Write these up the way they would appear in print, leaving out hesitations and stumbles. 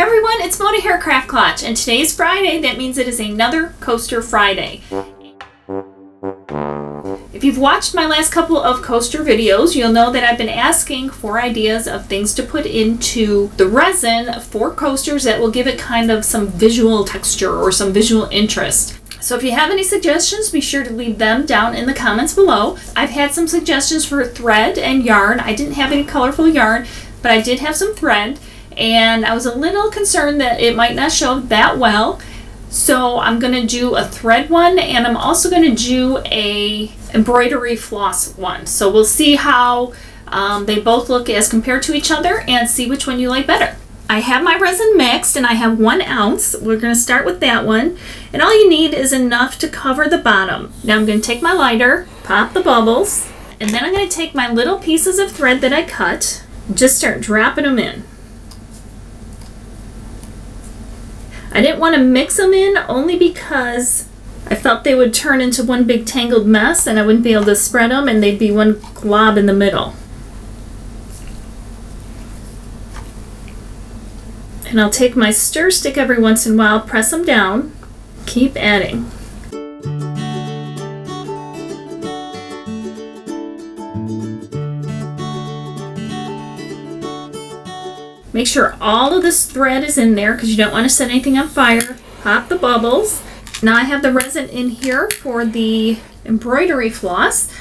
Hey everyone, it's Mona here, Klatch, and today is Friday. That means it is another Coaster Friday. If you've watched my last couple of coaster videos, you'll know that I've been asking for ideas of things to put into the resin for coasters that will give it kind of some visual texture or some visual interest. So if you have any suggestions, be sure to leave them down in the comments below. I've had some suggestions for thread and yarn. I didn't have any colorful yarn, but I did have some thread. And I was a little concerned that it might not show that well. So I'm going to do a thread one, and I'm also going to do a embroidery floss one. So we'll see how they both look as compared to each other and see which one you like better. I have my resin mixed and I have 1 ounce. We're going to start with that one. And all you need is enough to cover the bottom. Now I'm going to take my lighter, pop the bubbles, and then I'm going to take my little pieces of thread that I cut and just start dropping them in. I didn't want to mix them in only because I felt they would turn into one big tangled mess and I wouldn't be able to spread them and they'd be one glob in the middle. And I'll take my stir stick every once in a while, press them down, keep adding. Make sure all of this thread is in there because you don't want to set anything on fire. Pop the bubbles. Now I have the resin in here for the embroidery floss.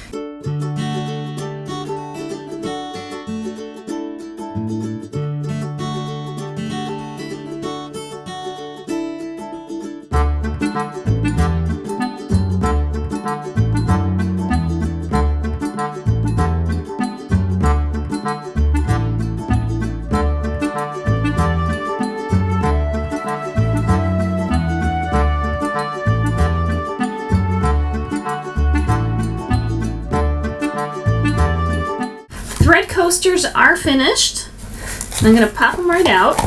Thread coasters are finished. I'm going to pop them right out.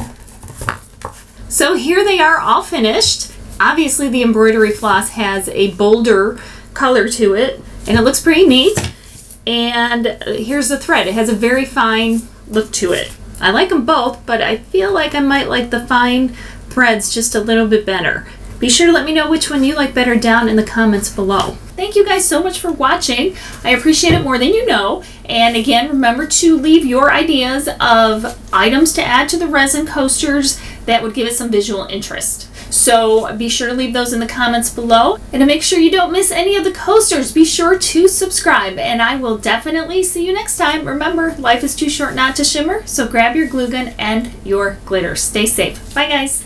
So here they are all finished. Obviously the embroidery floss has a bolder color to it and it looks pretty neat. And here's the thread. It has a very fine look to it. I like them both, but I feel like I might like the fine threads just a little bit better. Be sure to let me know which one you like better down in the comments below. Thank you guys so much for watching. I appreciate it more than you know. And again, remember to leave your ideas of items to add to the resin coasters that would give it some visual interest. So be sure to leave those in the comments below. And to make sure you don't miss any of the coasters, be sure to subscribe. And I will definitely see you next time. Remember, life is too short not to shimmer. So grab your glue gun and your glitter. Stay safe. Bye guys.